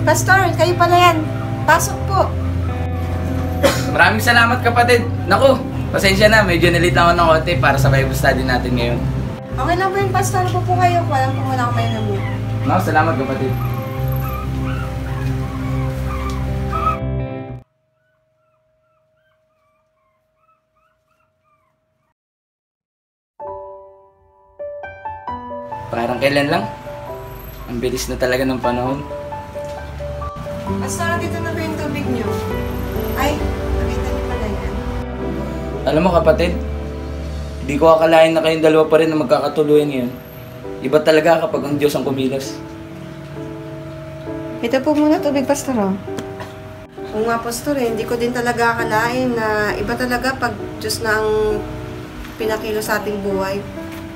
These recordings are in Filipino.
Pastor, kayo pala yan. Pasok po. Maraming salamat kapatid. Naku, pasensya na. Medyo nalita ako ng konti para sa Bible study natin ngayon. Okay lang po yun, Pastor. Po kayo. Walang po muna ako may namin. Naku, salamat kapatid. Parang kailan lang? Ang bilis na talaga ng panahon. Pastor, dito na ba yung tubig niyo? Ay, nakita niyo pala yan. Alam mo kapatid, hindi ko akalain na kayong dalawa pa rin na magkakatuluyan ngayon. Iba talaga kapag ang Diyos ang kumilos. Ito po muna tubig, Pastor. Oo nga, Pastor. Hindi ko din talaga akalain na iba talaga pag Diyos na ang pinakilo sa ating buhay.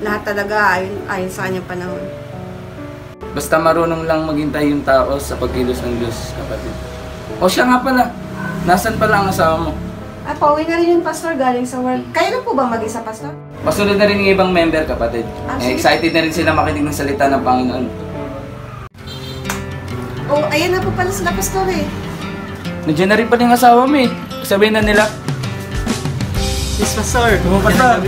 Lahat talaga ayon sa kanyang panahon. Basta marunong lang maghintay yung tao sa pagkilos ng Diyos, kapatid. O siya nga pala, nasan pala ang asawa mo? Pauwi na rin yung Pastor galing sa work. Kayo na po ba mag-isa, Pastor? Pasunod na rin yung ibang member, kapatid. Excited na rin sila makinig ng salita ng Panginoon. Oh, ayan na po pala sila, Pastor eh. Nandiyan na rin pala yung asawa mo eh. Sabihin na nila. Yes, Pastor. Pastor.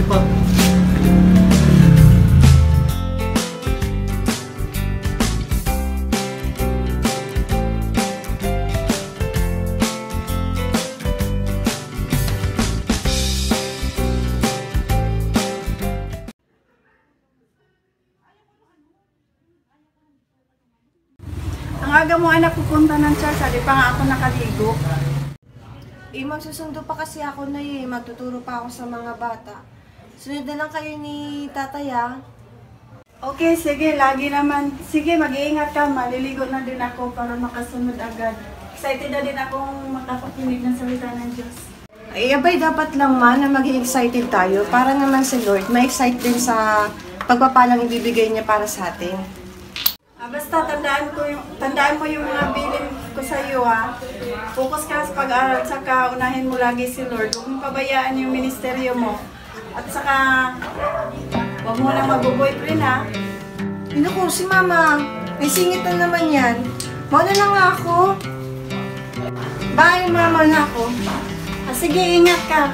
Ang aga mo anak pupunta ng church, hindi pa nga ako nakaligo. Magsusundo pa kasi ako na magtuturo pa ako sa mga bata. Sunod na lang kayo ni tatay Okay, sige, lagi naman. Sige, mag-iingat ka, maliligo na din ako para makasunod agad. Excited na din akong makapakinig ng salita ng Diyos. Ay, abay, dapat lang man na maging excited tayo para naman si Lord ma-excite din sa pagpapalang ibibigay niya para sa atin. Basta tandaan mo yung mga bilin ko sa iyo Focus ka sa pag-aaral, saka unahin mo lagi si Lord. Huwag mong pabayaan yung ministeryo mo. At saka, huwag mo na mag-boyfriend Naku, si Mama, may singit na naman yan. Mauna na nga ako. Bye, Mama na ako. Sige, ingat ka.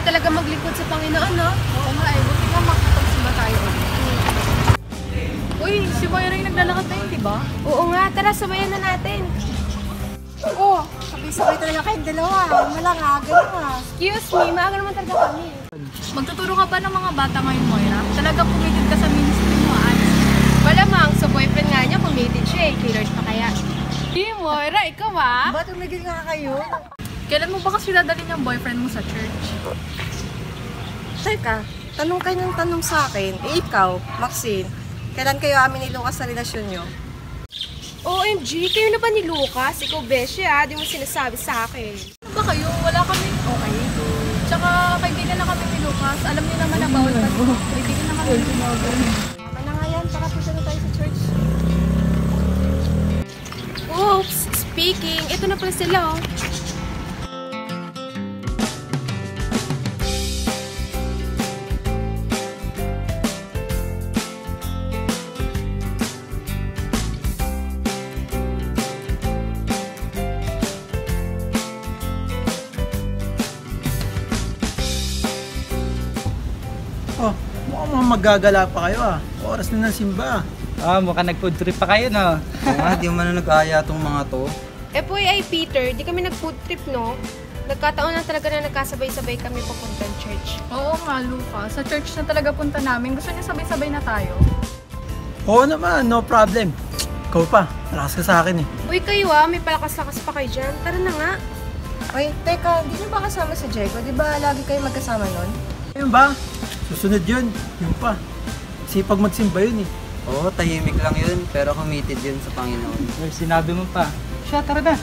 Talaga maglingkod sa Panginoon, no? Oo nga eh. Buti nga makapagsimba tayo. Uy, si Moira yung naglalakad na yun, diba? Oo nga, tara, sabayan na natin. Oo, sabay-sabay talaga kayong dalawa. Malangaga na. Excuse me, maaga naman talaga kami. Magtuturo ka ba ng mga bata ngayon, Moira? Talaga committed ka sa ministry mo, Malamang, sa boyfriend nga niya, committed siya eh. Kay Lord pa kaya. Moira, ikaw Ba't tumigil nga kayo? Kailan mo ba kasi dadalhin yung boyfriend mo sa church? Teka, tanong kayo ng tanong sa akin. Ikaw, Maxine, kailan kayo amin ni Lucas sa relasyon nyo? OMG, kayo na ba ni Lucas? Ikaw, Beshi, di mo sinasabi sa akin. Ano ba kayo? Wala kami okay. Tsaka, kaibigan na kami ni Lucas. Alam niyo naman na bawal pa. Kaibigan na kami ni Lucas. Tama na nga yan, para punta na tayo sa church. Oops, speaking. Ito na pala sila, Mukhang magagala pa kayo Oras na ng simba. Mukhang nag-food trip pa kayo, no? Oo nga, di mo na nag-aaya tong mga to. Poy, Peter, di kami nag-food trip, no? Nagkataon na talaga na nagkasabay-sabay kami papuntang church. Oo nga, Lucas. Sa church na talaga punta namin. Gusto niya sabay-sabay na tayo. Oo naman, no problem. Ikaw pa, malakas ka sa akin eh. Uy, kayo may palakas-lakas pa kayo dyan. Tara na nga. Uy, teka, hindi nyo ba kasama si Diego? Di ba lagi kayo magkasama nun? Ayun ba? Susunod yun. Yun pa. Sipag magsimba yun eh. Oo, tahimik lang yun, pero committed yun sa Panginoon. Sinabi mo pa. Siya, tara na.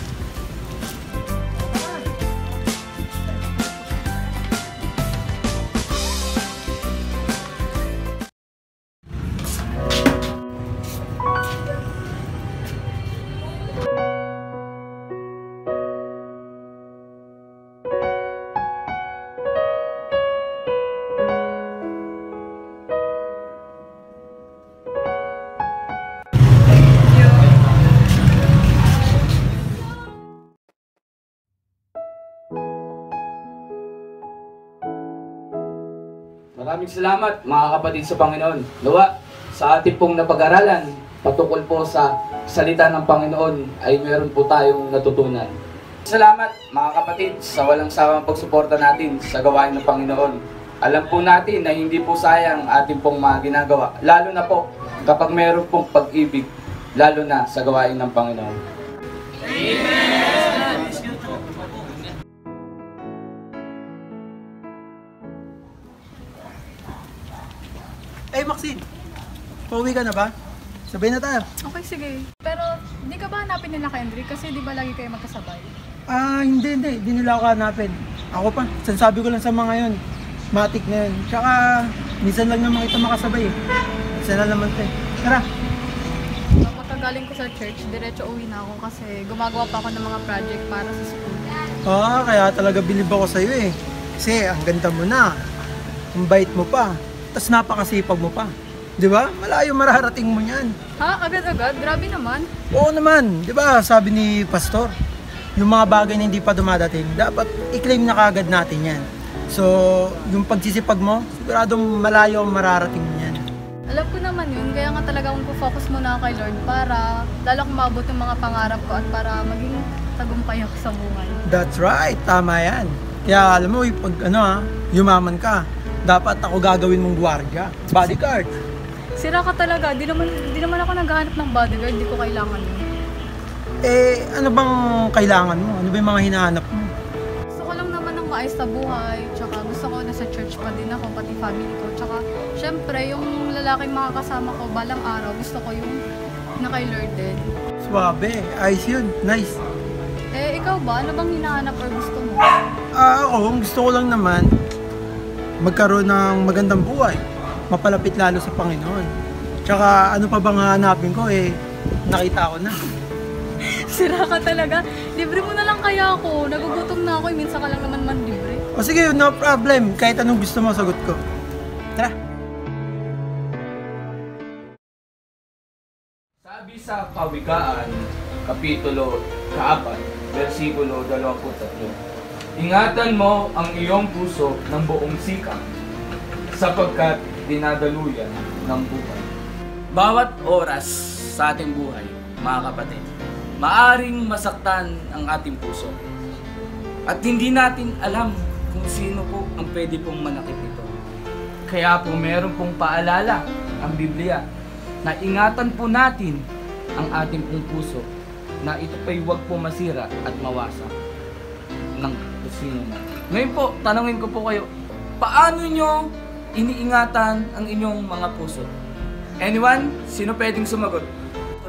Maraming salamat mga kapatid sa Panginoon. Nawa, sa ating pong napag-aralan, patungkol po sa salita ng Panginoon ay meron po tayong natutunan. Salamat mga kapatid sa walang sawang pagsuporta natin sa gawain ng Panginoon. Alam po natin na hindi po sayang ating pong mga ginagawa, lalo na po kapag meron pong pag-ibig, lalo na sa gawain ng Panginoon. Eh, Maxine, pauwi ka na ba? Sabay na tayo. Okay, sige. Pero di ka ba hanapin nila Kendrick? Kasi di ba lagi kayo magkasabay? Hindi. Di nila ako hanapin. Ako pa, sinasabi ko lang sa mga yun. Matik na yun. Tsaka, minsan lang naman kita makasabay eh. Minsan na naman tayo. Tara. Pagkagaling ko sa church, diretso uwi na ako kasi gumagawa pa ako ng mga project para sa school. Kaya talaga bilib ako sa'yo eh. Kasi ang ganda mo na. Ang bait mo pa. Tapos napakasipag mo pa. Di ba? Malayo mararating mo yan. Ha? Agad-agad? Grabe naman. Oo naman. Di ba? Sabi ni Pastor, yung mga bagay na hindi pa dumadating, dapat i-claim na kagad natin yan. So, yung pagsisipag mo, siguradong malayo ang mararating mo yan. Alam ko naman yun, kaya nga talaga akong focus muna kay Lord para lalo akong maabot yung mga pangarap ko at para maging tagumpay ako sa buhay. That's right. Tama yan. Kaya alam mo, pag yumaman ka, dapat ako gagawin mong gwardiya. Bodyguard. Sira ka talaga, di naman ako naghahanap ng bodyguard, di ko kailangan yun. Eh, ano bang kailangan mo? Ano ba yung mga hinahanap mo? Gusto ko lang naman ng maayos na buhay, tsaka gusto ko nasa church pa din ako, pati family ko. Tsaka, syempre, yung lalaking makakasama ko balang araw, gusto ko yung na kay Lord din. Swabe. Ayos yun. Nice. Eh, ikaw ba? Ano bang hinahanap or gusto mo? Ako, gusto ko lang naman magkaroon ng magandang buhay. Mapalapit lalo sa Panginoon. Tsaka ano pa bang hahanapin ko nakita ko na. Sira ka talaga. Libre mo na lang kaya ako. Nagugutom na ako. Minsan ka lang naman libre. O sige, no problem. Kahit anong gusto mo, sagot ko. Tara. Sabi sa Kawikaan, Kapitulo 4, versikulo 23, ingatan mo ang iyong puso ng buong sikap, sapagkat dinadaluyan ng buhay. Bawat oras sa ating buhay, mga kapatid, maaring masaktan ang ating puso. At hindi natin alam kung sino po ang pwede pong manakit ito. Kaya po meron pong paalala ang Biblia na ingatan po natin ang ating pong puso na ito pa'y huwag po masira at mawasak ng sino man. Ngayon po, tanungin ko po kayo, paano nyo iniingatan ang inyong mga puso? Anyone? Sino pwedeng sumagot?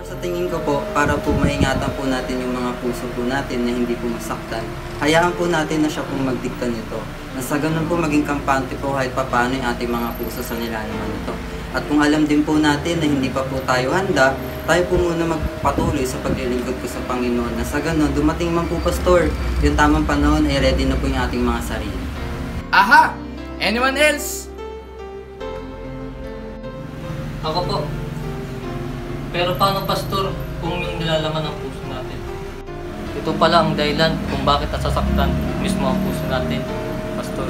Sa tingin ko po, para po maingatan po natin yung mga puso po natin na hindi po masaktan, hayaan po natin na siya pong magdikta nito. Na sa ganun po maging kampante po kahit paano yung ating mga puso sa nilalaman nito. At kung alam din po natin na hindi pa po tayo handa, tayo po muna magpatuloy sa paglilingkod ko sa Panginoon. Na sa ganun, dumating man po pastor, yung tamang panahon ay ready na po yung ating mga sarili. Aha! Anyone else? Ako po. Pero paano, Pastor, kung yung nilalaman ng puso natin? Ito pala ang dahilan kung bakit nasasaktan mismo ang puso natin, Pastor.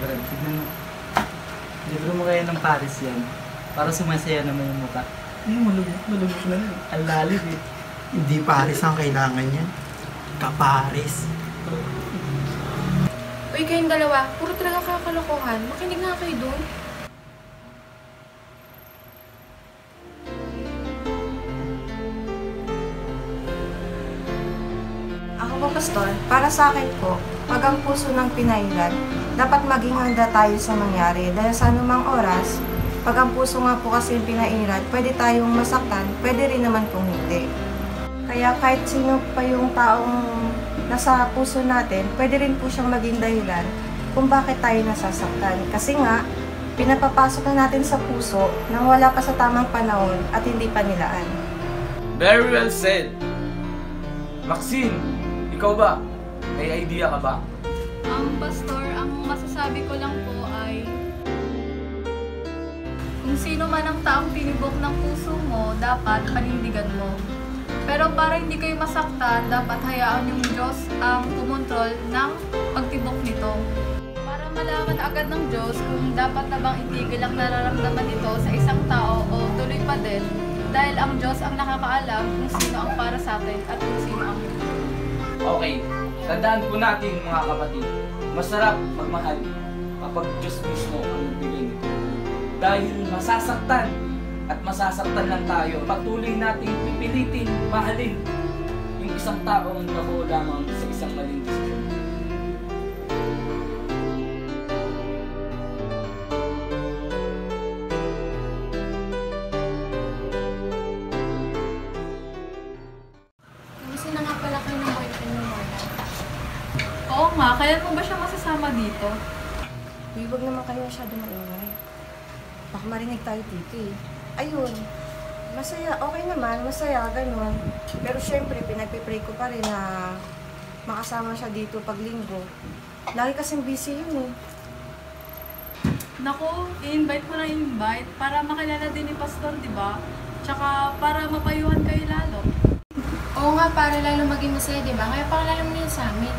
Tignan mo. Libro mo kaya ng Paris yan. Para sumasaya naman yung mukha. Malugit na lang. Ang lalim eh. Hindi Paris ang kailangan niya. Kaparis. Uy, kayong dalawa, puro talaga kakalokohan. Makinig nga kayo dun. Ako po, Pastor, para sa akin po, pag ang puso ng pinailan, dapat maging handa tayo sa mangyari. Dahil sa anumang oras, pag ang puso nga po kasi pinailan, pwede tayong masaktan, pwede rin naman kung hindi. Kaya kahit sino pa yung taong nasa puso natin, pwede rin po siyang maging dahilan kung bakit tayo nasasaktan. Kasi nga, pinapapasok na natin sa puso nang wala pa sa tamang panahon at hindi pa nilaan. Very well said. Maxine, ikaw ba? May idea ka ba? Pastor, ang masasabi ko lang po ay kung sino man ang taong tinibok ng puso mo, dapat panindigan mo. Pero para hindi kayo masaktan, dapat hayaan yung Diyos ang kumontrol ng pagtibok nito. Para malaman agad ng Diyos kung dapat na bang itigil ang nararamdaman nito sa isang tao o tuloy pa din, dahil ang Diyos ang nakakaalam kung sino ang para sa atin at kung sino ang hindi. Okay, tandaan po natin mga kapatid, masarap magmahal kapag Diyos mismo ang nagbigay nito. Dahil masasaktan at masasaktan lang tayo, patuloy nating pipilitin, mahalin yung isang taong nabuo lamang sa isang maling desisyon. Kasi na nga pala kayo ng boyfriend mo, Marla. Oo nga, kailan mo ba siya masasama dito? Uy, huwag naman kayo masyado maingay. Baka marinig tayo dito eh. Ayun, masaya, okay naman, masaya, ganun. Pero syempre, pinagpipray ko pa rin na makasama siya dito pag linggo. Lagi kasing busy yun eh. Naku, i-invite ko na invite para makilala din ni Pastor, di ba? Tsaka para mapayuhan kayo lalo. Oo nga, para lalo maging masaya, di ba? Kaya pakilala mo na yun sa amin.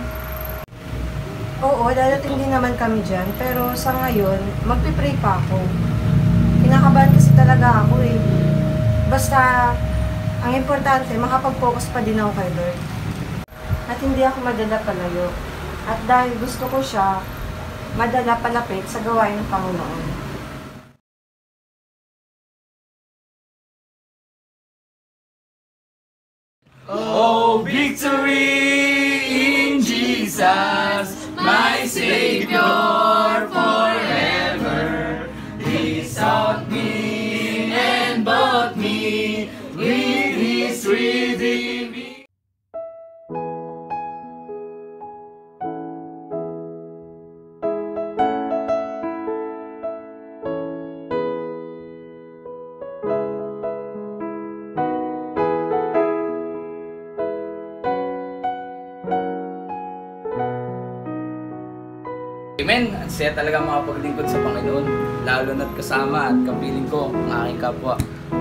Oo, dadating din naman kami dyan. Pero sa ngayon, magpipray pa ako. Kinakabahan kasi talaga ako eh. Basta, ang importante, makapag-focus pa din ako kay Lord. At hindi ako madala palayo. At dahil gusto ko siya, madala palapit sa gawain ng Panginoon. Oh, victory in Jesus, my Savior forever. He sought me and bought me with His redeeming. Amen. Ang saya talaga makapaglingkod sa Panginoon, lalo na't kasama at kapiling ko ang aking kapwa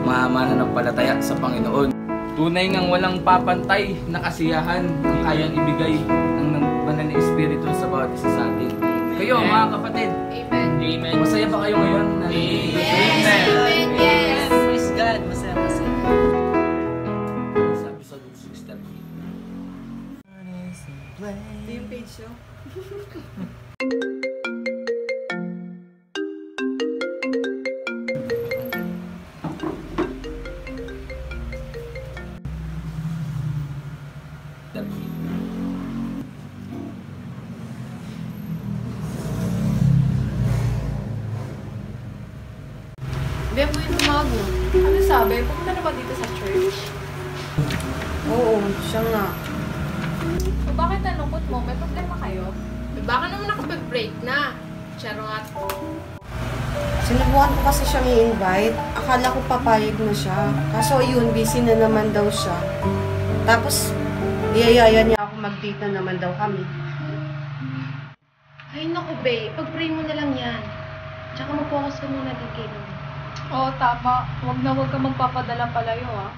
mananampalataya sa Panginoon. Tunay ngang walang papantay na kasiyahan ang kayang ibigay ng Banal na Espiritu sa bawat isa sa atin. Kayo mga kapatid, Amen. Amen. Masaya ba kayo ngayon? Yes! Amen! Yes! Praise God, masaya. Sabi sa Sister Ito yung page nyo. Bea mo yung tumago. Ano sabi? Pumunta na ba dito sa church? Oo, siya nga. O bakit nalungkot mo? May problema kayo? Baka naman nakapag-break na. Charot. Sinubukan ko kasi siyang i-invite. Akala ko papayag na siya. Kaso yun, busy na naman daw siya. Tapos, iyayaya niya ako mag-date na naman daw kami. Ay, naku, babe. Pag-pray mo na lang yan. Tsaka mag-focus ka muna din kay Lord. Oo, tama. Huwag ka magpapadala palayo, ah.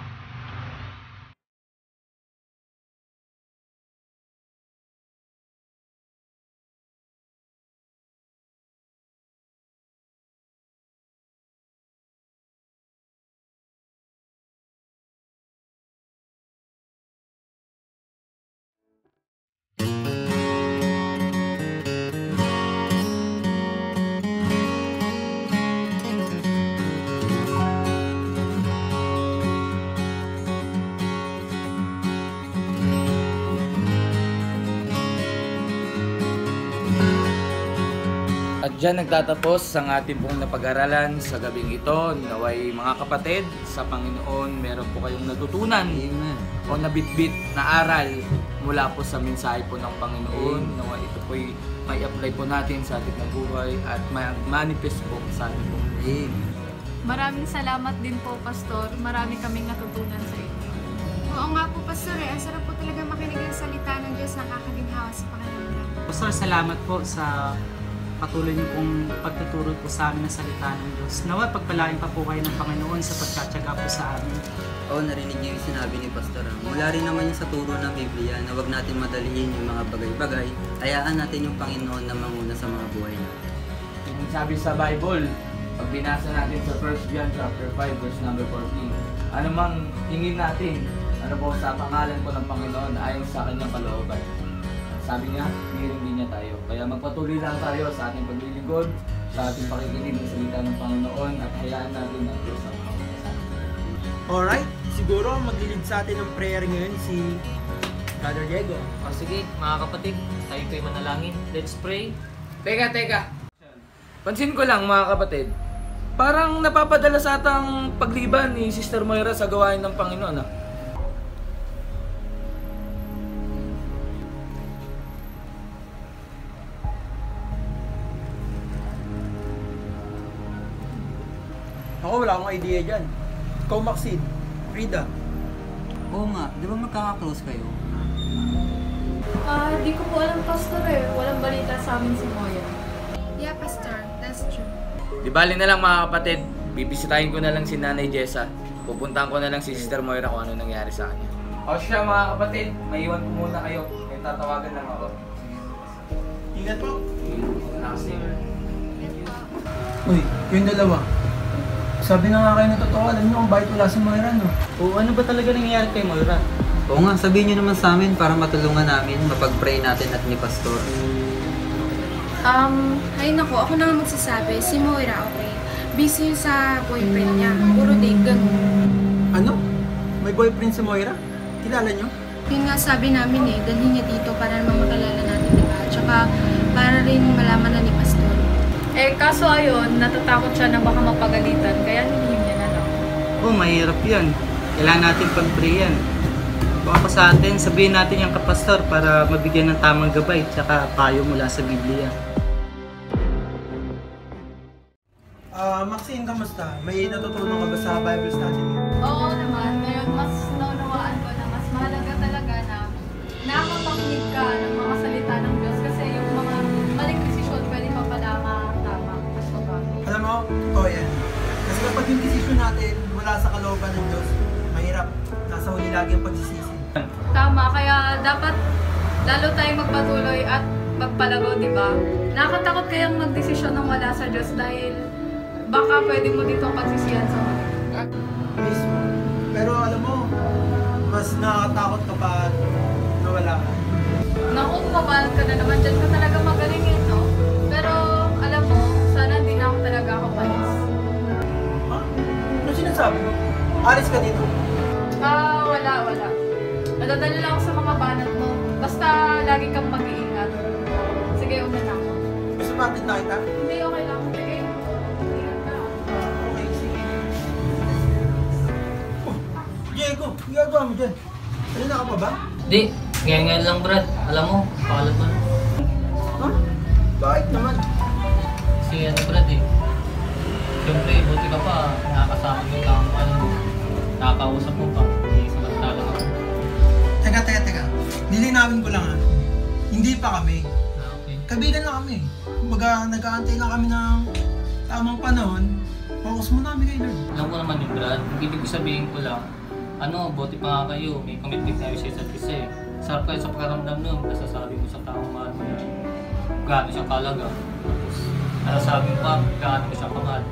At dyan nagtatapos ang ating pong napag-aralan sa gabing ito. Naway mga kapatid, sa Panginoon meron po kayong natutunan o nabitbit na aral mula po sa mensahe po ng Panginoon. Naway ito po'y may apply po natin sa ating buhay at manifest po sa ating buhay. Maraming salamat din po, Pastor. Marami kaming natutunan sa inyo. Oo nga po, Pastor. Ang sarap po talaga makinig ang salita ng Diyos, nakakaginhawa sa Panginoon. Pastor, salamat po sa patuloy niyo pong pagtuturo po sa amin ng salita ng Diyos. Naway pagpalain pa po kayo ng Panginoon sa pagtsatsaga po sa amin. Oo, narinig niyo yung sinabi ni Pastor. Mula rin naman yung sa turo ng Biblia na huwag natin madaliin yung mga bagay-bagay. Hayaan natin yung Panginoon na manguna sa mga buhay natin. Yung sabi sa Bible, pag binasa natin sa 1 John chapter 5 verse number 14, ano mang hingin natin, ano po sa pangalan po ng Panginoon ayon sa kanyang kalooban. Sabi niya, hihiling din niya tayo. Kaya magpatuloy lang tayo sa ating paglilingkod, sa ating pakikinig ng salita ng Panginoon at hayaan natin ang Diyos ang Panginoon. Alright, siguro maglilid sa atin ng prayer ngayon si Brother Diego. O sige, mga kapatid, tayo kayo manalangin. Let's pray. Teka. Pansin ko lang mga kapatid, parang napapadala sa atang pagliban ni Sister Moira sa gawain ng Panginoon. Ako wala akong idea dyan. Ikaw, Maxine, Frida. Oo nga, di ba magkaka-close kayo? Di ko po alam, Pastor eh. Walang balita sa amin si Moya. Yeah, Pastor. That's true. Di bali na lang mga kapatid, bibisitahin ko na lang si Nanay Jessa. Pupuntahan ko na lang si Sister Moira kung ano nangyari sa kanya. O siya mga kapatid, maiwan ko muna kayo. May tatawagan lang ako. Ingat po. Kasi Uy, kayong dalawa. Sabi na nga kayo na totoo, alam niyo kung bakit wala si Moira, no? O ano ba talaga nangyayari kay Moira? Oo nga, sabihin niyo naman sa amin para matulungan namin, mapag-pray natin at ni Pastor. Ay naku, ako na nga magsasabi. Si Moira, okay. Busy yun sa boyfriend niya. Puro date, ganun. Ano? May boyfriend si Moira? Kilala niyo? Yun nga sabi namin eh, dalhin niya dito para naman makalala natin, diba? Tsaka para rin malaman na ni Pastor. Kaso ayun, natatakot siya na baka mapagalitan, kaya nilihim niya na lang. Mahirap yan. Kailangan natin pag-pray yan. Kung ako sa atin, sabihin natin yung kapastor para mabigyan ng tamang gabay tsaka payo mula sa Biblia. Maxine, kamusta? May natutunan ka ba sa Bible study mo? Oo naman, ngayon mas naunawaan ko na mas mahalaga talaga na nakapakinig ka ng mga salita ng Diyos kasi yung mga maling desisyon pwede pa pala matama. Mas mabago. Alam mo, totoo yan. Kasi kapag yung decision natin wala sa kalooban ng Diyos, mahirap. Nasa huli lagi ang pagsisisi. Tama, kaya dapat lalo tayong magpatuloy at magpalago, di ba? Nakakatakot kayang magdesisyon ng wala sa Diyos dahil baka pwede mo dito pagsisihan sa mga. Mismo. Pero alam mo, mas nakakatakot kapag nawala ka. Naku, mabalat ka na naman dyan ka talaga magaling eh, no? Pero alam mo, sana hindi na ako talaga ako palis. Ha? Ano sinasabi mo? Alis ka dito. Wala. Nadadala lang ako sa mga banat mo. Basta lagi kang mag-iingat. Sige, una na ako. Gusto natin na kita? Hindi, okay lang. Sige, ingat ka. Okay, sige. Oh, Diego, ginagawa mo dyan? Kanina ka pa ba? Di, ngayon lang Brad. Alam mo, pakalat mo. Ha? Bakit naman? Si Brad eh. Siyempre, buti ka pa. Nakakasama mo lang mo. Nakakausap mo pa. Samantala ako. Teka. Nilinawin ko lang ha. Hindi pa kami. Okay. Kabilan lang kami. Kumbaga, nag-aantay lang kami ng tamang panahon. Focus mo namin kay Lord. Alam ko naman yung Brad. Ibig sabihin ko lang, buti pa nga kayo. May commitment tayo sa isa't isa eh. Sarap kayo sa pakaramdam nun. Nasasabi mo sa taong mahal mo na gaano siyang kalaga. Tapos, nasasabi mo pa gaano mo siyang kamahal.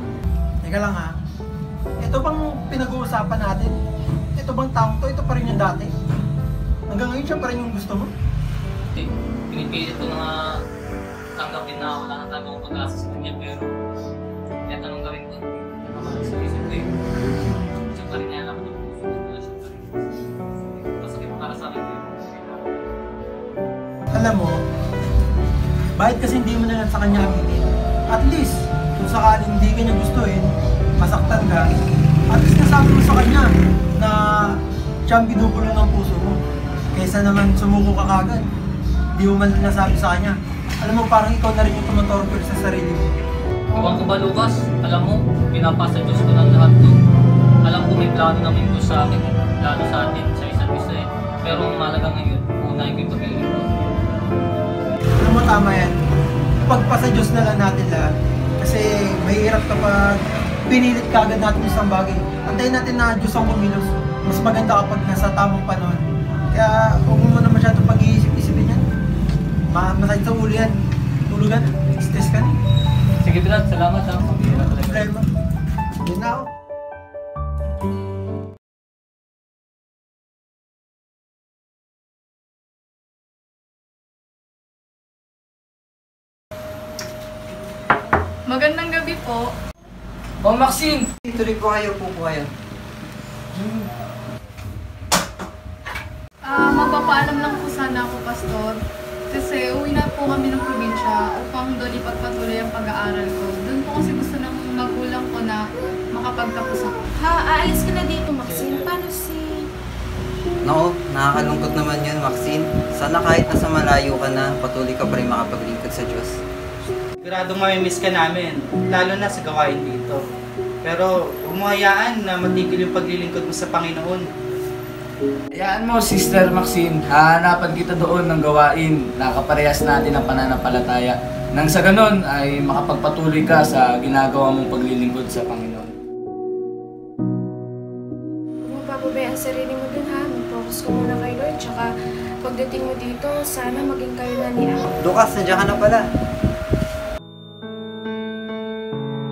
Teka lang ha. Ito bang pinag-uusapan natin? Ito bang taong to? Ito pa rin yung dati? Hanggang ngayon siya pa rin yung gusto mo? Pinipilit ko na nga tanggapin na wala na talaga akong pag-asa sa kanya pero kahit anong gawin ko, nakamalas sa isip ko eh. Siya pa rin niya naman yung puso ko na siya pa rin. Masakit para sa akin eh. Alam mo, bakit kasi hindi mo na lang sa kanya aminin? At least, kung sakaling hindi ka niya gustuin, masaktan ka, at least nasabi mo sa kanya na siya ang binubulong ng puso mo. Kaysa naman sumuko ka kagad, di mo man nasabi sa kanya. Alam mo, parang ikaw na rin yung tumatorpor sa sarili mo. Iwan ko ba Lucas? Alam mo, pinapasa Diyos ko ng lahat to. Alam ko may plano namin ko sa akin, lalo sa atin, sa isa't isa eh. Pero ang malaga ngayon, unahin ko yung pag-ilig ko. Alam mo, tama yan. Pagpasa Diyos na lang natin lahat. Kasi mahirap kapag pinilit kagad natin isang bagay. Antayin natin na Diyos ang kumilos. mas maganda kapag nasa tamang panahon. Kaya huwag mo muna masyadong pag-iisip-isipin yan. Masakit sa ulo yan. Tulugan, stress ka na. Sige Brad, salamat ha. Problema. Yun na ako. Magandang gabi po. Oh, Maxine! Tuloy po kayo, po kayo. Magpapaalam lang po sana ako, Pastor. Kasi uwi na po kami ng probinsya upang doon ipagpatuloy ang pag-aaral ko. Doon po kasi gusto ng magulang ko na makapagtapos ako. Ha, aalis ka na dito, Maxine. Paano si... Nako, nakakalungkot naman yun, Maxine. Sana kahit nasa malayo ka na, patuloy ka pa rin makapaglingkod sa Diyos. Siguradong mamimiss ka namin, lalo na sa gawain dito. Pero huwag mo hayaan na matigil yung paglilingkod mo sa Panginoon. Hayaan mo, Sister Maxine. Hahanapan kita doon ng gawain na kaparehas natin ang pananampalataya. Nang sa ganon ay makapagpatuloy ka sa ginagawa mong paglilingkod sa Panginoon. Huwag mo papabayaan ang sarili mo dun ha. Mag-focus ka muna kay Lord. Tsaka pagdating mo dito, sana maging kayo na niya. Lucas, nandiyan ka na pala.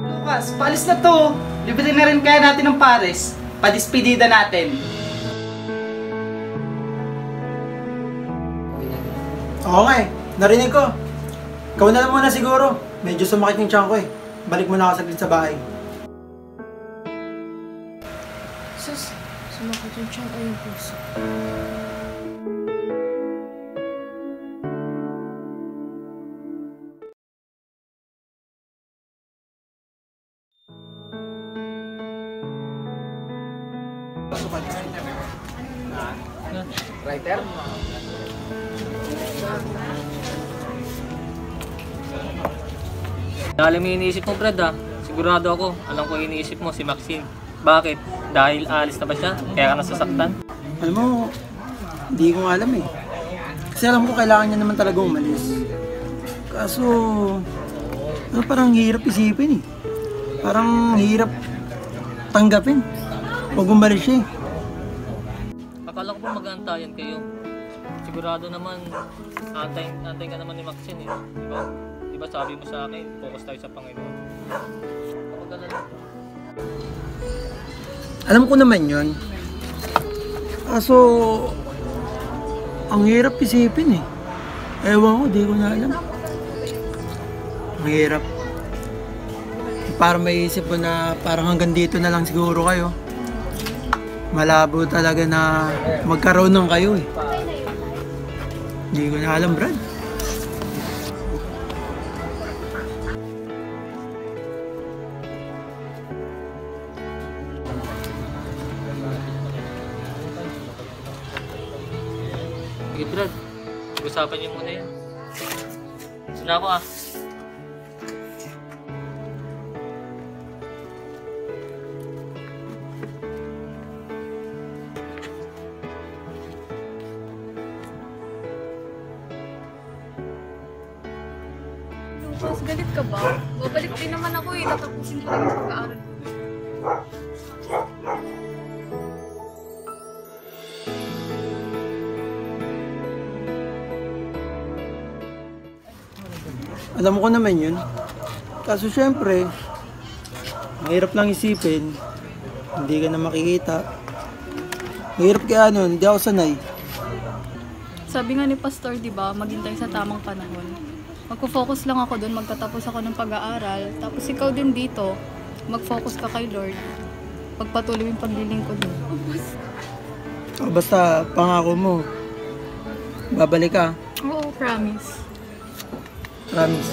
Lucas, paalis na to. Libre na rin kaya natin ng pares. Padispedida natin. Oo nga eh, narinig ko. Ikaw na lang muna siguro. Medyo sumakit yung tiyan ko eh. Balik mo na ako saglit sa bahay. Sus, sumakot yung tiyan o yung puso. Writer? Alam mo yung iniisip mo, Brad ha? Sigurado ako, alam ko yung iniisip mo, si Maxine. Bakit? Dahil aalis na ba siya? Kaya ka nasasaktan? Alam mo, hindi ko alam eh. Kasi alam ko kailangan niya naman talaga umalis. Kaso, parang hirap isipin eh. Parang hirap tanggapin. Huwag umalis siya eh. Akala ko ba mag-aantayan kayo? Sigurado naman, antay ka naman ni Maxine eh. Diba? Diba sabi mo sa akin, focus tayo sa Panginoon. Kapag alala. Alam ko naman yun. Kaso, ang hirap isipin eh. Ewan ko, di ko na alam. Ang hirap. Parang may isip ko na parang hanggang dito na lang siguro kayo. Malabo talaga na magkaroon ng kayo eh. Hindi ko na alam, Brad. Okay, Brad. Usapan niyo muna yan. Sina ako ah. Lucas, galit ka ba? Babalik din naman ako eh. Tatapusin ko lang yung pag-aaral ko. Alam ko naman yun. Kaso syempre, mahirap lang isipin. Hindi ka na makikita. Mahirap kaya nun, hindi ako sanay. Sabi nga ni Pastor, di ba, maghintay sa tamang panahon. Magpo-focus lang ako doon, magtatapos ako ng pag-aaral. Tapos ikaw din dito, mag-focus ka kay Lord. Pagpatuloy yung paglilingkod mo. Basta pangako mo, babalik ka. Oo, promise. Promise.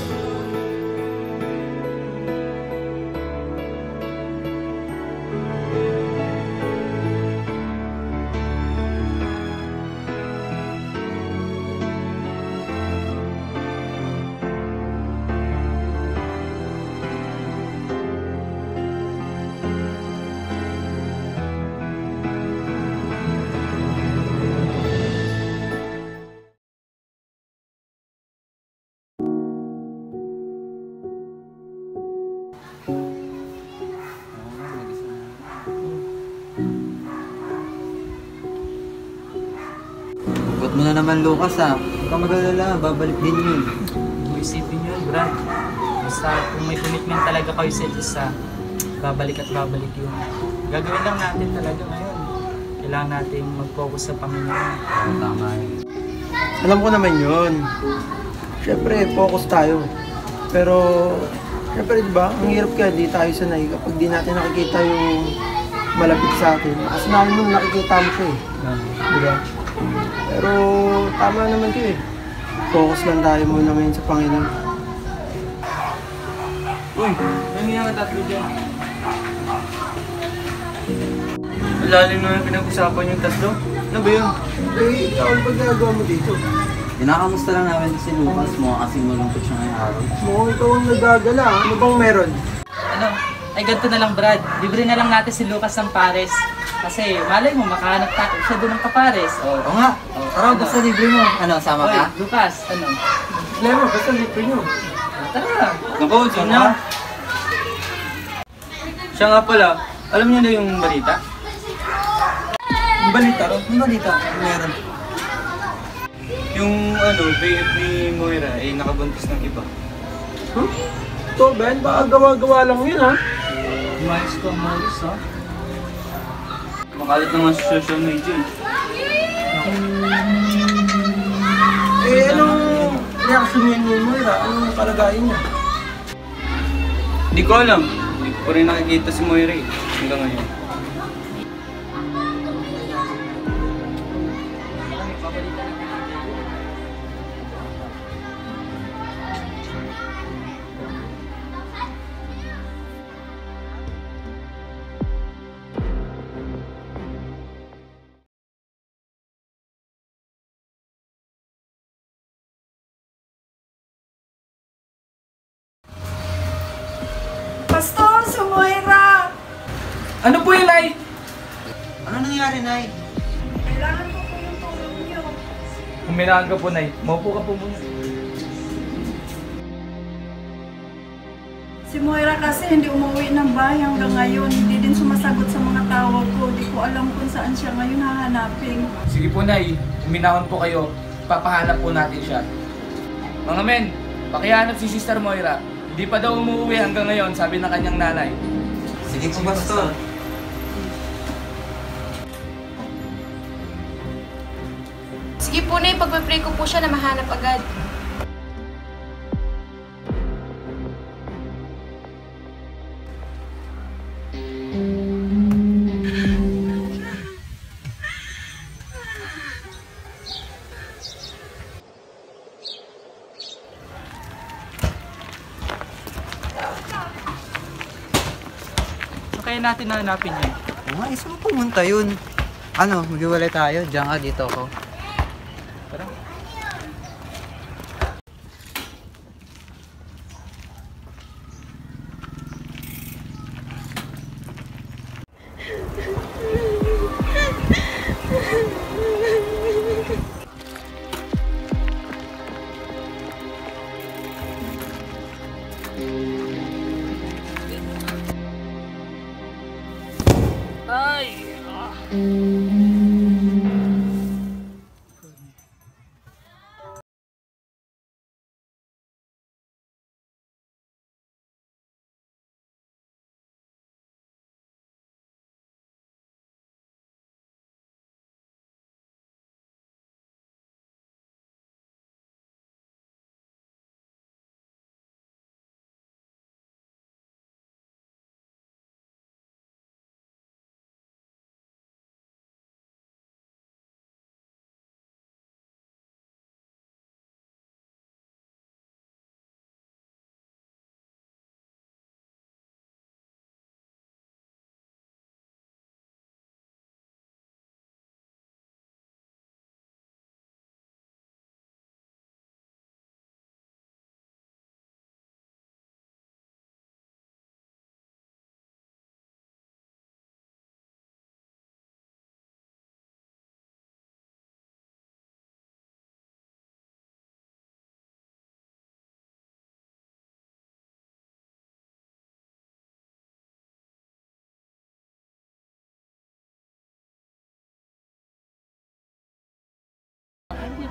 Takot mo na naman, Lucas ha. Huwag ka mag-alala, babalik din yun. Isipin nyo, Brad. Basta kung may commitment talaga kayo sa isa, babalik at babalik yun. Gagawin lang natin talaga ngayon. Kailangan natin mag-focus sa Panginoon. Tama yun. Alam ko naman yun. Siyempre, focus tayo. Pero, siyempre diba, ang hirap kaya di tayo sanay kapag di natin nakikita yung malapit sa atin. Nakasanayan mo, nakikita mo siya eh. Diba? Pero, tama naman kayo eh. Focus lang tayo muna ngayon sa Panginoon. Uy, nangyayang ang tatlo dyan. Malalim na pinag-usapan yung tatlo. Ano ba yun? Eh, ikaw ang pagkagawa mo dito. Kinakamusta lang namin si Lucas mo kasi malungkot siya ngayong araw. Mukhang ikaw ang nagagala. Ano bang meron? Ano? Ay, ganito na lang, Brad. Libre na lang natin si Lucas ng pares. Kasi, malay mo, makahanap tayo siya doon ng kapares. Oo nga. Tara, basta libre mo. Ano, sama Oy, ka? Lucas, ano? Lema, basta libre nyo. Tara. Naku, dyan na. Siya nga pala, alam niyo na yung balita? Ang balita ro? Ang balita? Ang meron? Yung BF ni Moira ay nakabuntis ng iba. Huh? Ito, Ben? Baka gawa-gawa lang yun, ha? Umayos ka, Morris, ha? Makalit naman sa social media. Eh, anong reaction niya ni Moira? Anong kalagayan niya? Hindi ko alam. Hindi ko rin nakikita si Moira eh, hanggang ngayon. Pastor, si Moira! Ano po yun, Nay? Ano nangyari, Nay? Kailangan ko po yung tulong niyo. Kuminaan ka po, Nay. Maupo ka po muna. Si Moira kasi hindi umuwi ng bahay hanggang ngayon. Hindi din sumasagot sa mga tawag ko. Hindi ko alam kung saan siya ngayon hahanapin. Sige po, Nay. Kuminahon po kayo. Papahanap po natin siya. Mga men, pakihanap si Sister Moira. Hindi pa daw umuwi hanggang ngayon, sabi ng kanyang nanay. Sige po, Pastor. Sige po na, pagpapray ko po siya na mahanap agad. Kaya natin nahanapin yun. Oo nga, saan pumunta yun? Ano, maghiwalay tayo? Diyan ka, dito ako. Tara.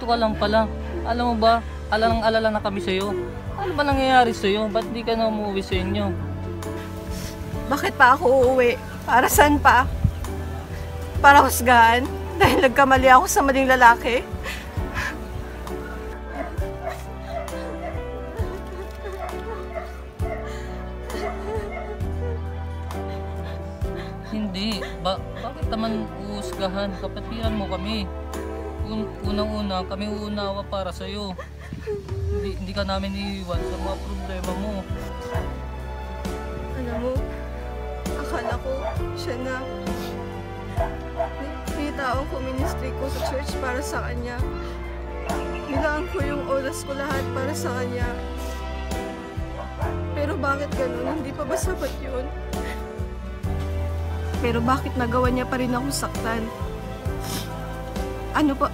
ka lang pala. Alam mo ba, alalang-alala na kami sa'yo. Ano ba nangyayari sa'yo? Ba't di ka na umuwi sa inyo? Bakit pa ako uuwi? Para saan pa? Para husgahan? Dahil nagkamali ako sa maling lalaki? Hindi. Bakit naman uusgahan? Kapatiran mo kami. Unang-una, kami uunawa para sa'yo. Hindi ka namin iiwan sa mga problema mo. Alam mo, akala ko siya na. May taong kuministry ko sa church para sa kanya. Nilaan ko yung oras ko lahat para sa kanya. Pero bakit ganun? Hindi pa ba sapat yun? Pero bakit nagawa niya pa rin akong saktan? Ano pa?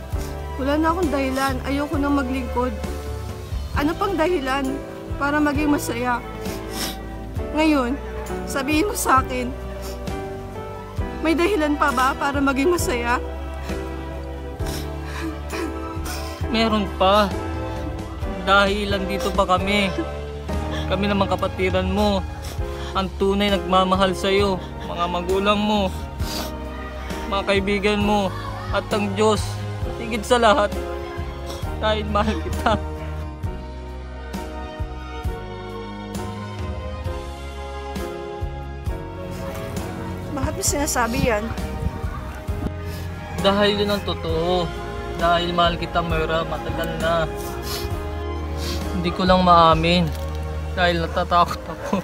Wala na akong dahilan. Ayoko nang maglingkod. Ano pang dahilan para maging masaya? Ngayon, sabihin mo sa akin, may dahilan pa ba para maging masaya? Meron pa. Dahil dito pa kami. Kami naman kapatiran mo. Ang tunay nagmamahal sa'yo. Mga magulang mo. Mga kaibigan mo. At ang Diyos. Higit sa lahat. Dahil mahal kita. Bakit mo sinasabi yan? Dahil yun ang totoo. Dahil mahal kita, Moira. Matagal na. Hindi ko lang maamin. Dahil natatakot ako.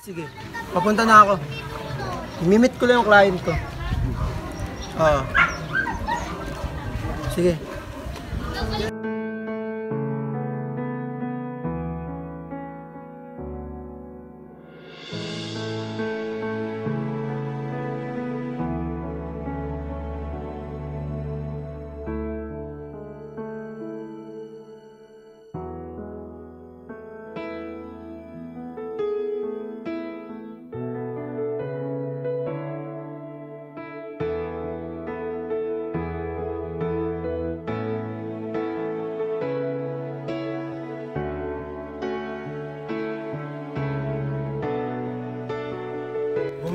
Sige, papunta na ako. I-meet ko lang yung client ko. Oo. Sige.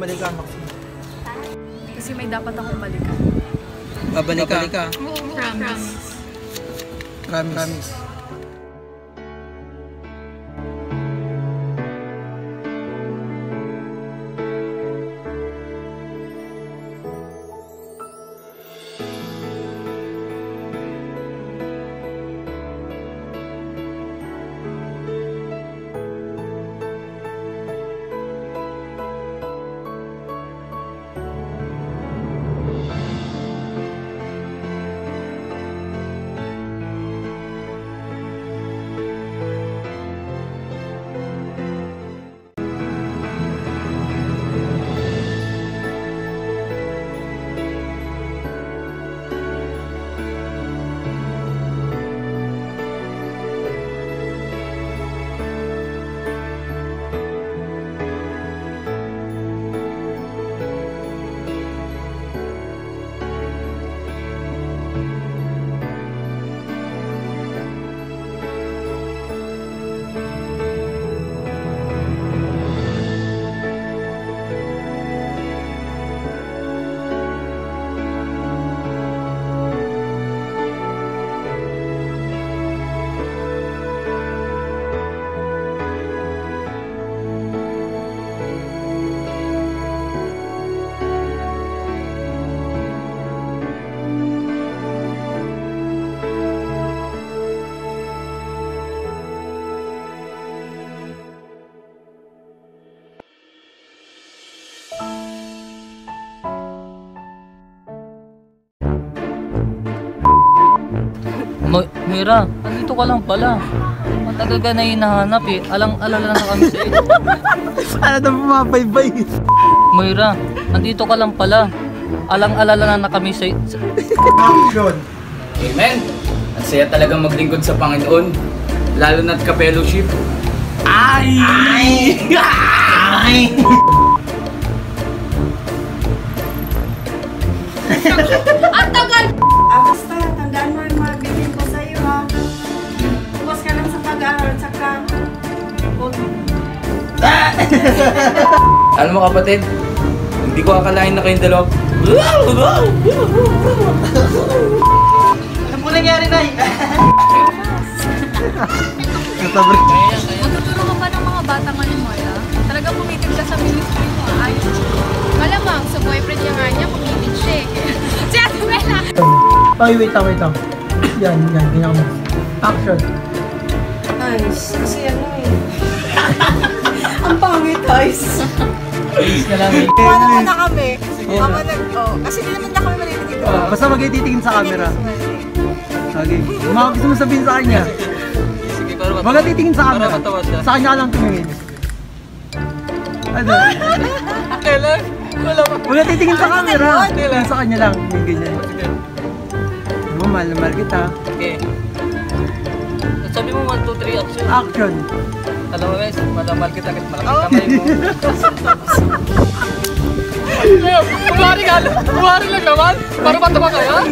babalikan, Maxine. Kasi may dapat akong balikan. Babalik ka. Promise. Promise. Moira, nandito ka lang pala. Matagal ka na hinahanap eh. Alang-alala na kami sa'yo. Ano na pumapaybay? Moira, nandito ka lang pala. Alang-alala na kami sa'yo. Action! Amen! Ang saya talagang maglingkod sa Panginoon. Lalo na't ka-fellowship. Ay! Ang tagal! Basta, tandaan mo yung mga bilhin ko sa'yo ha. Bukas ka lang sa pag-aaral, tsaka... Alam mo kapatid, hindi ko akalain na kayong dalawa. Ano po nangyari, Nay? Magtuturo ka pa ng mga bata ngayon, Moira. Talagang pumitig ka sa ministry mo. Ayos. Malamang, sa boyfriend niya nga niya, pumitig siya eh. Si Ate Bella! Wait lang. Yan, ganyan mo. Action! Nice. Kasi ano eh. Ang pangit, guys. Please ka lang. Paano na kami? Kasi di naman na kami malilinig. Basta magtititingin sa camera. Okay. Mga gusto mo sabihin sa kanya. Sige, pero Magtitingin sa camera. Para matawa siya. Sa kanya ka lang tumingin. Ano? Kailan? Wala pa. Magtitingin sa camera. Sa kanya lang. Yung ganyan. Ano, mahal na mahal kita. Okay. Sabi mo 1, 2, 3 action. Action! Alam mo, Wes, malamal kita kahit malaking kamay mo. Kumari lang naman. Para matawa kaya?